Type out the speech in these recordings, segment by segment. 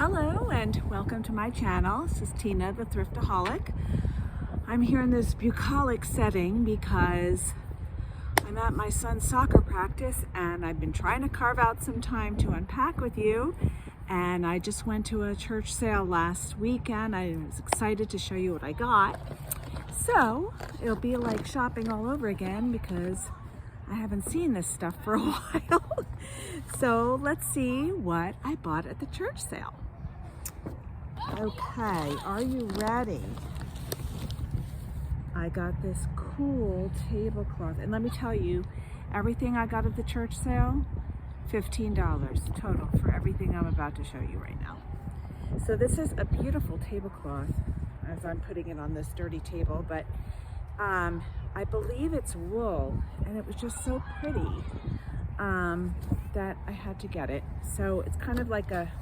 Hello and welcome to my channel. This is Tina, the Thrifta-haulic. I'm here in this bucolic setting because I'm at my son's soccer practice and I've been trying to carve out some time to unpack with you. And I just went to a church sale last weekend. I was excited to show you what I got. So it'll be like shopping all over again because I haven't seen this stuff for a while. So let's see what I bought at the church sale. Okay, are you ready? I got this cool tablecloth, and let me tell you, everything I got at the church sale, $15 total for everything I'm about to show you right now. So this is a beautiful tablecloth as I'm putting it on this dirty table, but I believe it's wool, and it was just so pretty that I had to get it. So it's kind of like a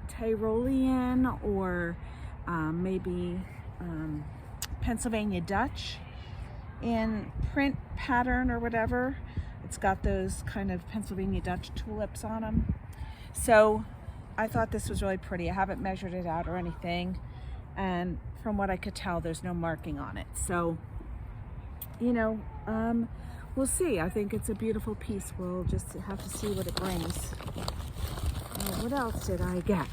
Tyrolean or maybe Pennsylvania Dutch in print pattern or whatever. It's got those kind of Pennsylvania Dutch tulips on them. So I thought this was really pretty. I haven't measured it out or anything, and from what I could tell, there's no marking on it. So, you know, we'll see. I think it's a beautiful piece. We'll just have to see what it brings. What else did I get?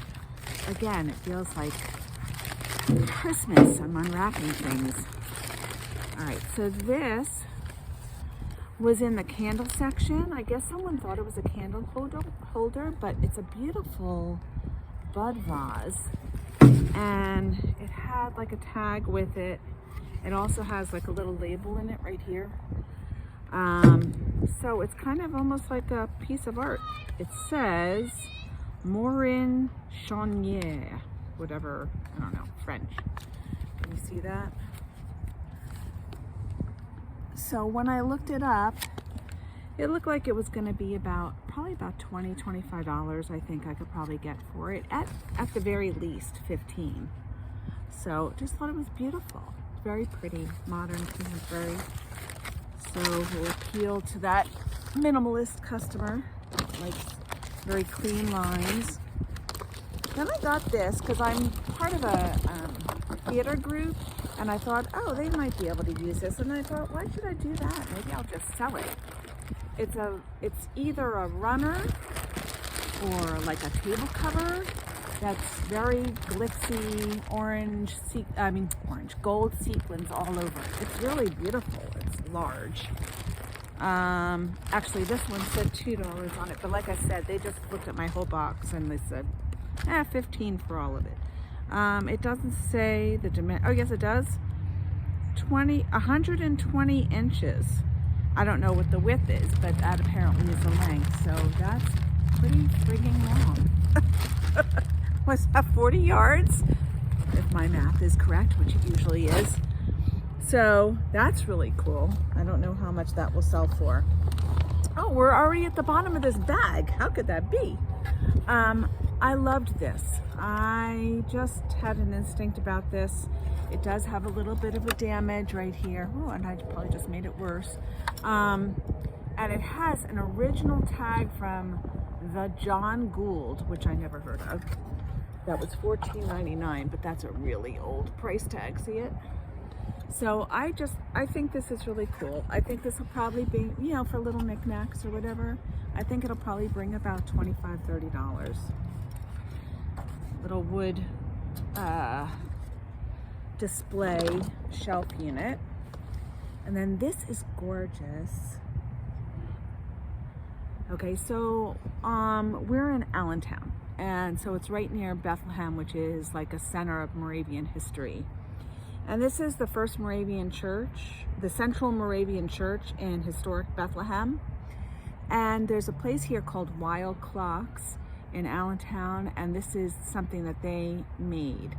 Again, it feels like Christmas. I'm unwrapping things. All right, so this was in the candle section. I guess someone thought it was a candle holder, but it's a beautiful bud vase. And it had like a tag with it. It also has like a little label in it right here. So it's kind of almost like a piece of art. It says Morin Chaunier, whatever, I don't know, French. Can you see that? So when I looked it up, it looked like it was going to be probably about $20, $25. I think I could probably get for it at the very least 15. So just thought it was beautiful. Very pretty, modern, contemporary. So we'll appeal to that minimalist customer, like very clean lines. Then I got this because I'm part of a theater group, and I thought, oh, they might be able to use this. And I thought, why should I do that? Maybe I'll just sell it. It's either a runner or like a table cover that's very glitzy gold sequins all over it. It's really beautiful. It's large. Actually, this one said $2 on it, but like I said, they just looked at my whole box and they said, 15 for all of it. It doesn't say the dimension. Oh, yes, it does. 120 inches. I don't know what the width is, but that apparently is the length. So that's pretty frigging long. Was that 40 yards? If my math is correct, which it usually is. So that's really cool. I don't know how much that will sell for. Oh, we're already at the bottom of this bag. How could that be? I loved this. I just had an instinct about this. It does have a little bit of a damage right here. Oh, and I probably just made it worse. And it has an original tag from the John Gould, which I never heard of. That was $14.99, but that's a really old price tag. See it? So I think this is really cool. I think this will probably be, you know, for little knickknacks or whatever. I think it'll probably bring about $25, $30. Little wood display shelf unit. And then this is gorgeous. Okay, so we're in Allentown, and so it's right near Bethlehem, which is like a center of Moravian history. And this is the first Moravian church, the Central Moravian Church in historic Bethlehem. And there's a place here called Wild Clocks in Allentown, and this is something that they made.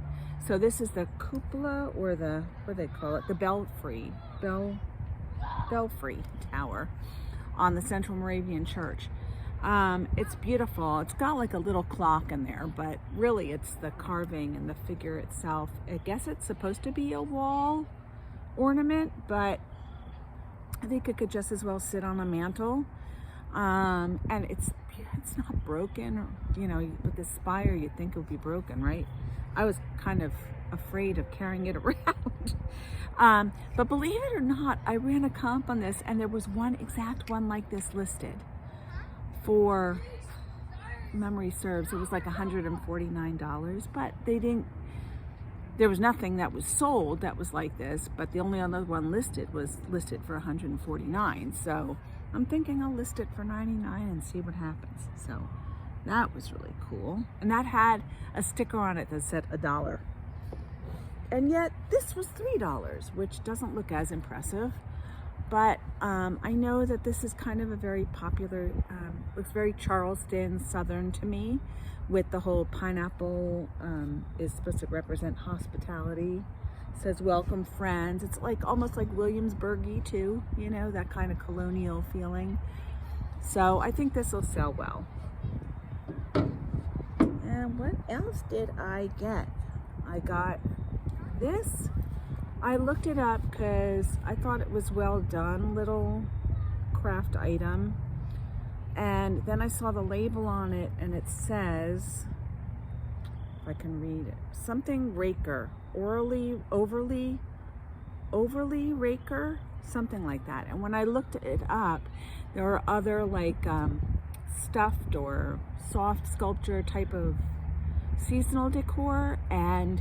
So this is the cupola, or the, what do they call it? The belfry tower on the Central Moravian Church. It's beautiful. It's got like a little clock in there, but really it's the carving and the figure itself. I guess it's supposed to be a wall ornament, but I think it could just as well sit on a mantle. And it's not broken. You know, with this spire, you'd think it would be broken, right? I was kind of afraid of carrying it around. But believe it or not, I ran a comp on this, and there was one exact one like this listed for, memory serves, it was like $149, but there was nothing that was sold that was like this, but the only other one listed was listed for $149. So I'm thinking I'll list it for $99 and see what happens. So that was really cool. And that had a sticker on it that said $1. And yet this was $3, which doesn't look as impressive. But I know that this is kind of a very popular, looks very Charleston Southern to me, with the whole pineapple is supposed to represent hospitality. It says welcome friends. It's like almost like Williamsburg-y too, you know, that kind of colonial feeling. So I think this will sell well. And what else did I get? I got this. I looked it up because I thought it was well done, little craft item. And then I saw the label on it, and it says, if I can read it, something raker, overly raker, something like that. And when I looked it up, there were other like stuffed or soft sculpture type of seasonal decor, and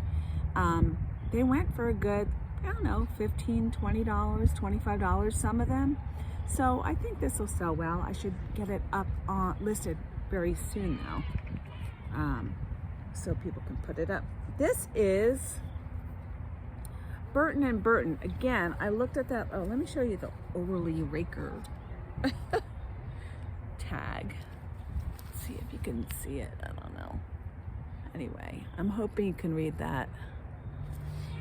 they went for a good, I don't know, $15, $20, $25, some of them. So I think this will sell well. I should get it up on listed very soon now, so people can put it up. This is Burton and Burton. Again, I looked at that. Oh, let me show you the overly raker tag. Let's see if you can see it. I don't know. Anyway, I'm hoping you can read that.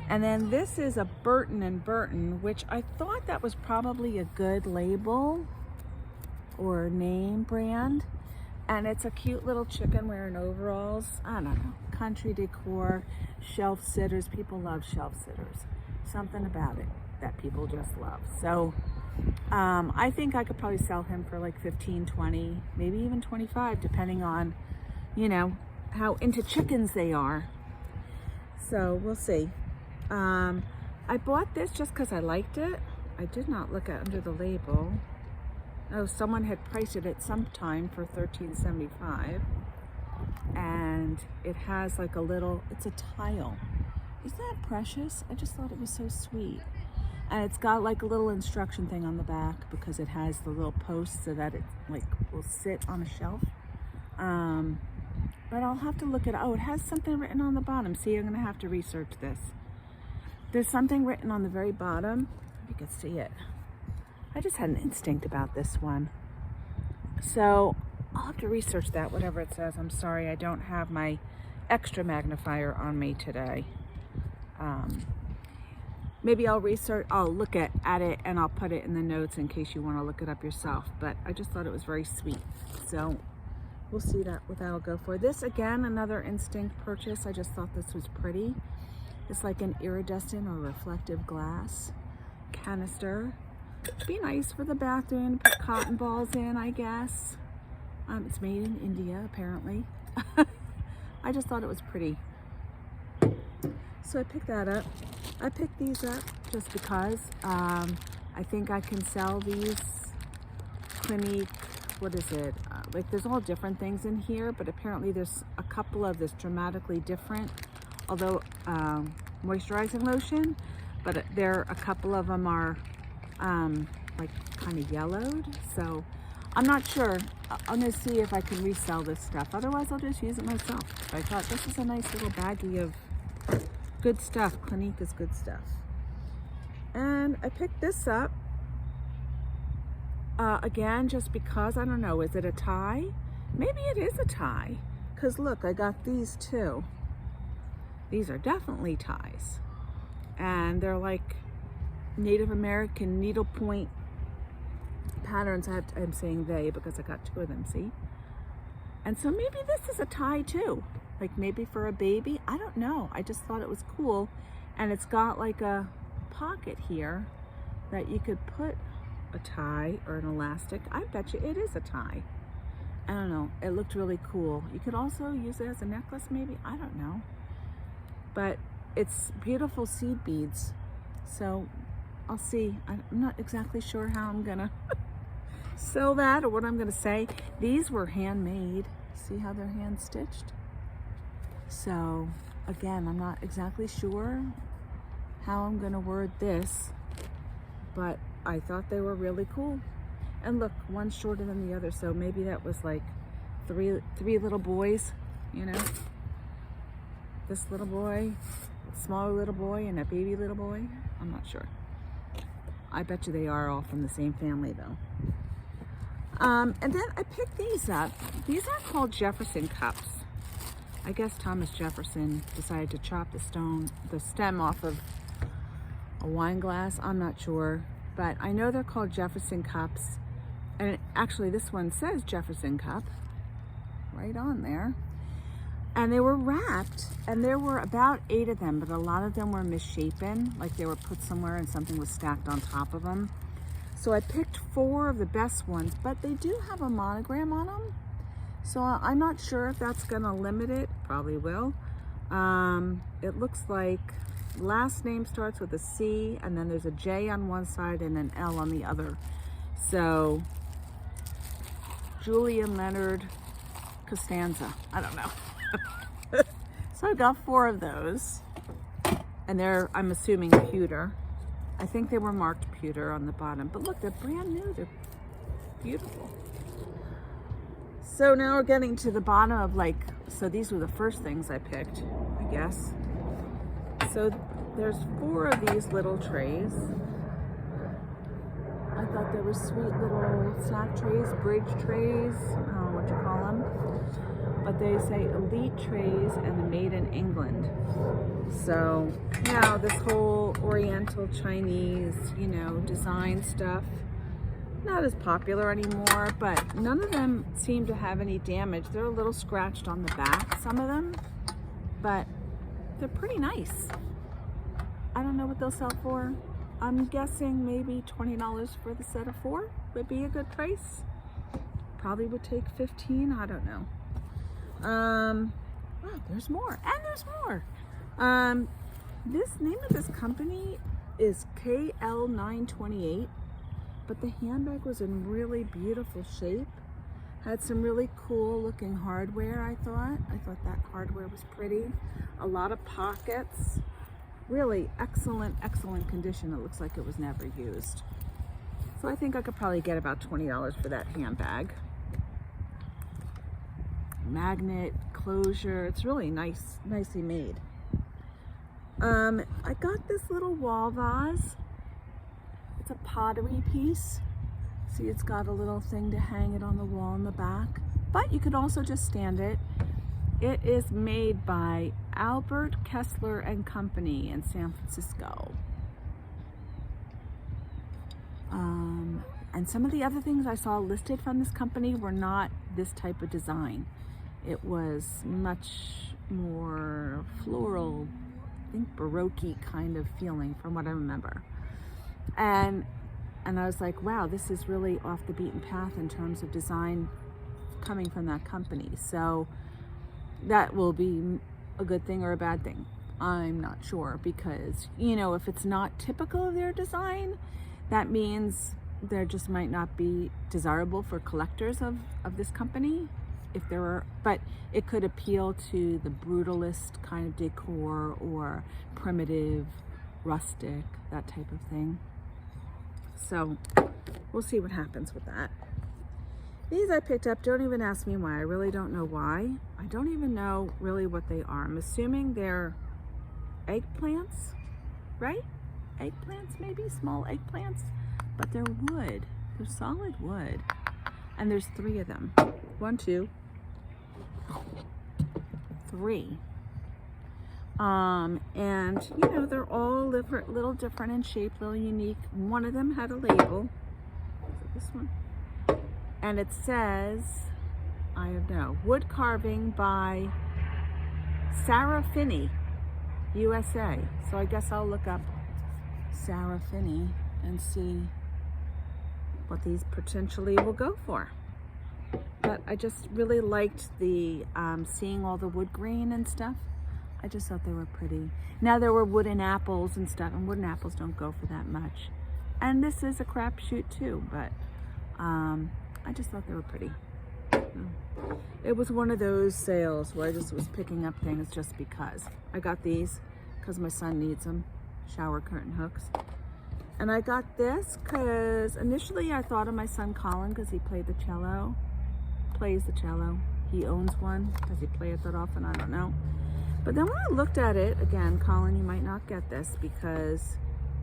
And then this is a Burton and Burton, which I thought that was probably a good label or name brand. And it's a cute little chicken wearing overalls. I don't know, country decor, shelf sitters. People love shelf sitters. Something about it that people just love. So I think I could probably sell him for like 15, 20, maybe even 25, depending on, you know, how into chickens they are. So we'll see. I bought this just because I liked it. I did not look at under the label. Oh, someone had priced it at some time for $13.75, and it has like a little, it's a tile. Isn't that precious? I just thought it was so sweet. And it's got like a little instruction thing on the back because it has the little post so that it like will sit on a shelf. But I'll have to look at it. Oh, it has something written on the bottom. See, I'm gonna have to research this. There's something written on the very bottom, if you can see it. I just had an instinct about this one. So I'll have to research that, whatever it says. I'm sorry, I don't have my extra magnifier on me today. Maybe I'll look at it and I'll put it in the notes in case you want to look it up yourself. But I just thought it was very sweet. So we'll see what that'll go for. This, again, another instinct purchase. I just thought this was pretty. It's like an iridescent or reflective glass canister. Be nice for the bathroom, put cotton balls in, I guess. It's made in India, apparently. I just thought it was pretty. So I picked that up. I picked these up just because I think I can sell these Clinique, what is it? Like there's all different things in here, but apparently there's a couple of this dramatically different, although moisturizing lotion, but a couple of them are like kind of yellowed. So I'm not sure. I'm gonna see if I can resell this stuff. Otherwise I'll just use it myself. But I thought this is a nice little baggie of good stuff. Clinique is good stuff. And I picked this up again just because, I don't know, is it a tie? Maybe it is a tie, because look, I got these too. These are definitely ties, and they're like Native American needlepoint patterns. I'm saying they because I got two of them, see? And so maybe this is a tie too, like maybe for a baby. I don't know. I just thought it was cool. And it's got like a pocket here that you could put a tie or an elastic. I bet you it is a tie. I don't know. It looked really cool. You could also use it as a necklace maybe. I don't know. But it's beautiful seed beads. So I'll see. I'm not exactly sure how I'm gonna sell that or what I'm gonna say. These were handmade. See how they're hand stitched? So again, I'm not exactly sure how I'm gonna word this, but I thought they were really cool. And look, one's shorter than the other, so maybe that was like three little boys, you know? This little boy, smaller little boy, and a baby little boy. I'm not sure. I bet you they are all from the same family though. And then I picked these up. These are called Jefferson cups. I guess Thomas Jefferson decided to chop the stem off of a wine glass. I'm not sure, but I know they're called Jefferson cups. And actually this one says Jefferson cup right on there. And they were wrapped, and there were about 8 of them, but a lot of them were misshapen, like they were put somewhere and something was stacked on top of them. So I picked 4 of the best ones, but they do have a monogram on them. So I'm not sure if that's gonna limit it. Probably will. It looks like last name starts with a C, and then there's a J on one side and an L on the other. So Julian Leonard Costanza, I don't know. So I got 4 of those, and they're, I'm assuming, pewter. I think they were marked pewter on the bottom, but look, they're brand new. They're beautiful. So now we're getting to the bottom of like, so these were the first things I picked, I guess. So there's 4 of these little trays. I thought they were sweet little snack trays, bridge trays, I don't know what you call them. But they say elite trays and made in England. So now this whole Oriental Chinese, you know, design stuff, not as popular anymore, but none of them seem to have any damage. They're a little scratched on the back, some of them, but they're pretty nice. I don't know what they'll sell for. I'm guessing maybe $20 for the set of 4 would be a good price. Probably would take 15, I don't know. Wow, there's more, and there's more. This name of this company is KL928, but the handbag was in really beautiful shape. Had some really cool looking hardware, I thought. I thought that hardware was pretty. A lot of pockets. Really excellent, excellent condition. It looks like it was never used. So I think I could probably get about $20 for that handbag. Magnet closure, it's really nice, nicely made. I got this little wall vase. It's a pottery piece. See, it's got a little thing to hang it on the wall in the back, but you could also just stand it. It is made by Albert Kessler and Company in San Francisco. And some of the other things I saw listed from this company were not this type of design. It was much more floral, I think Baroque kind of feeling from what I remember. And I was like, wow, this is really off the beaten path in terms of design coming from that company. So that will be a good thing or a bad thing. I'm not sure, because, you know, if it's not typical of their design, that means there just might not be desirable for collectors of this company. If there were, but it could appeal to the brutalist kind of decor or primitive, rustic, that type of thing. So we'll see what happens with that. These I picked up, don't even ask me why. I really don't know why. I don't even know really what they are. I'm assuming they're eggplants, right? Eggplants maybe, small eggplants, but they're wood. They're solid wood. And there's 3 of them. 1, 2, 3. And you know, they're all little different in shape, little unique. One of them had a label. Is it this one? And it says, I don't know, wood carving by Sarah Finney, USA. So I guess I'll look up Sarah Finney and see what these potentially will go for. But I just really liked the seeing all the wood grain and stuff. I just thought they were pretty. Now there were wooden apples and stuff, and wooden apples don't go for that much. And this is a crapshoot too, but I just thought they were pretty. It was one of those sales where I just was picking up things just because. I got these because my son needs them, shower curtain hooks. And I got this because initially I thought of my son Colin because he plays the cello. He owns one. Does he play it that often? I don't know. But then when I looked at it, again, Colin, you might not get this because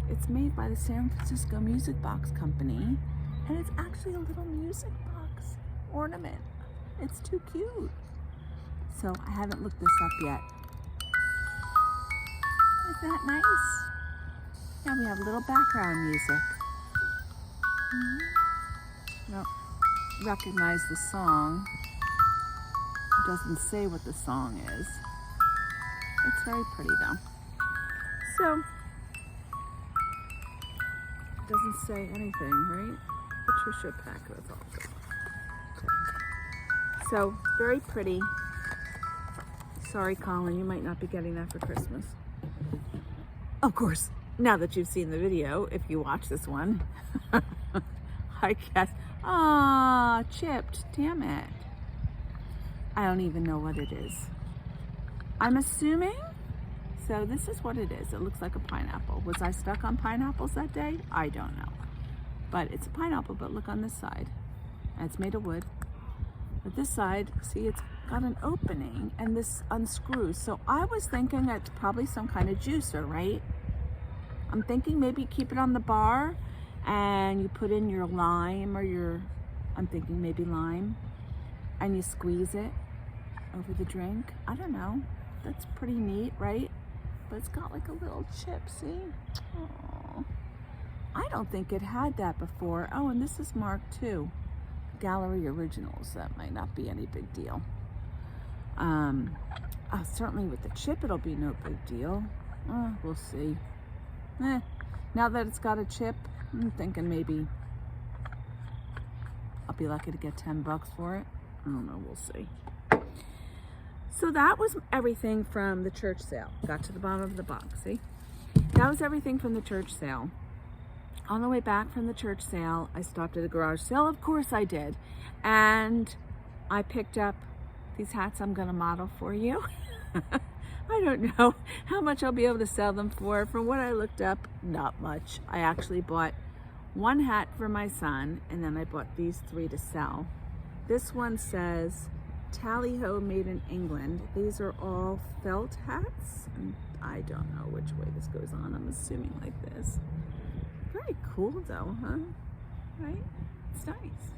it's made by the San Francisco Music Box Company, and it's actually a little music box ornament. It's too cute. So I haven't looked this up yet. Isn't that nice? Now we have a little background music. Don't recognize the song. It doesn't say what the song is. It's very pretty though. So, it doesn't say anything, right? Patricia Packer is also. Okay. So, very pretty. Sorry, Colin, you might not be getting that for Christmas. Of course, now that you've seen the video, if you watch this one, I guess, chipped, damn it. I don't even know what it is. I'm assuming, so this is what it is. It looks like a pineapple. Was I stuck on pineapples that day? I don't know. But it's a pineapple, but look on this side. And it's made of wood. But this side, see, it's got an opening and this unscrews. So I was thinking it's probably some kind of juicer, right? I'm thinking maybe keep it on the bar and you put in your lime or I'm thinking maybe lime, and you squeeze it over the drink. I don't know. That's pretty neat, right? But it's got like a little chip, see? Aww. I don't think it had that before. Oh, and this is marked too. Gallery Originals. That might not be any big deal. Certainly with the chip, it'll be no big deal. We'll see. Now that it's got a chip, I'm thinking maybe I'll be lucky to get $10 for it. I don't know, we'll see. So that was everything from the church sale. Got to the bottom of the box, see? That was everything from the church sale. On the way back from the church sale, I stopped at a garage sale. Of course I did. And I picked up these hats I'm gonna model for you. I don't know how much I'll be able to sell them for. From what I looked up, not much. I actually bought one hat for my son, and then I bought these 3 to sell. This one says, Tally-ho, made in England. These are all felt hats, and I don't know which way this goes on. I'm assuming like this. Very cool though, huh? Right? It's nice.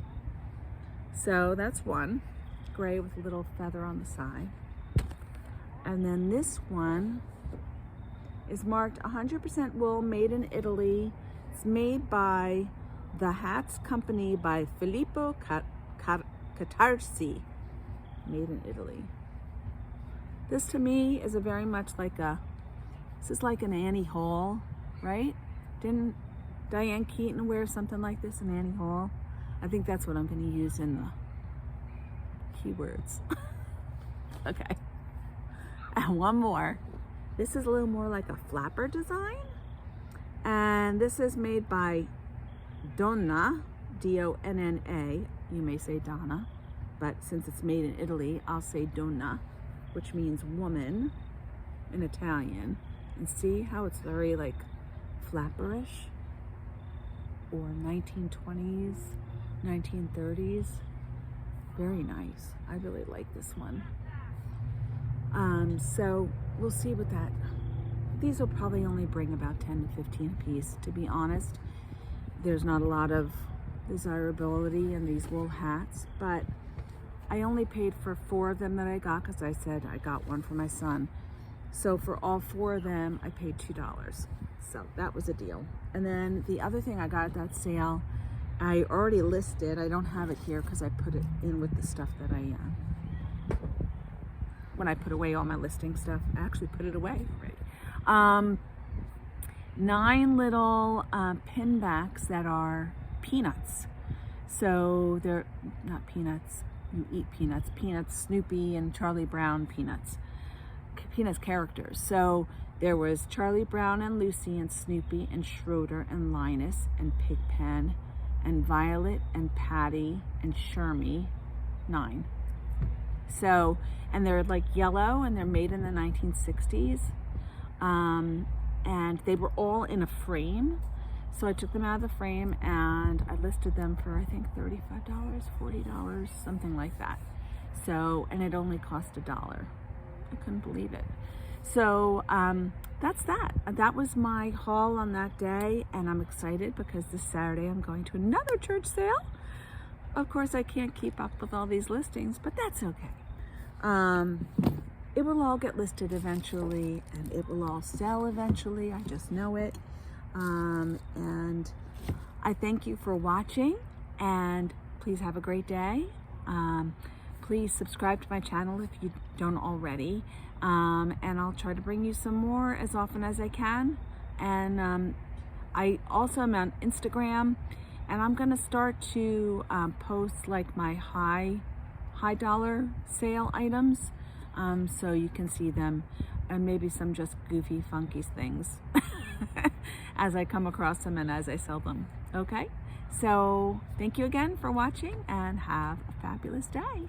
So that's one, gray with a little feather on the side. And then this one is marked 100% wool, made in Italy. It's made by the Hats Company by Filippo Catarsi. Made in Italy. This to me is a very much like this is like an Annie Hall, right? Didn't Diane Keaton wear something like this in Annie Hall? I think that's what I'm going to use in the keywords. Okay. And one more. This is a little more like a flapper design. And this is made by Donna, D-O-N-N-A. You may say Donna. But since it's made in Italy, I'll say donna, which means woman in Italian. And see how it's very like flapperish, or 1920s, 1930s. Very nice. I really like this one. So we'll see what that, these will probably only bring about 10 to 15 a piece. To be honest, there's not a lot of desirability in these wool hats, but I only paid for 4 of them that I got because I said I got one for my son. So for all 4 of them, I paid $2. So that was a deal. And then the other thing I got at that sale, I already listed. I don't have it here because I put it in with the stuff that I, when I put away all my listing stuff, I actually put it away, right? 9 little pin backs that are peanuts. So they're not peanuts. You eat peanuts. Peanuts, Snoopy and Charlie Brown peanuts. Peanuts characters. So there was Charlie Brown and Lucy and Snoopy and Schroeder and Linus and Pigpen and Violet and Patty and Shermie. 9. So, and they're like yellow and they're made in the 1960s. And they were all in a frame. So I took them out of the frame and I listed them for, I think, $35, $40, something like that. So, and it only cost $1. I couldn't believe it. So that's that. That was my haul on that day, and I'm excited because this Saturday I'm going to another church sale. Of course, I can't keep up with all these listings, but that's okay. It will all get listed eventually, and it will all sell eventually. I just know it. And I thank you for watching, and please have a great day. Please subscribe to my channel if you don't already, and I'll try to bring you some more as often as I can. And I also am on Instagram, and I'm gonna start to post like my high dollar sale items, so you can see them, and maybe some just goofy, funky things as I come across them and as I sell them. Okay, so thank you again for watching, and have a fabulous day.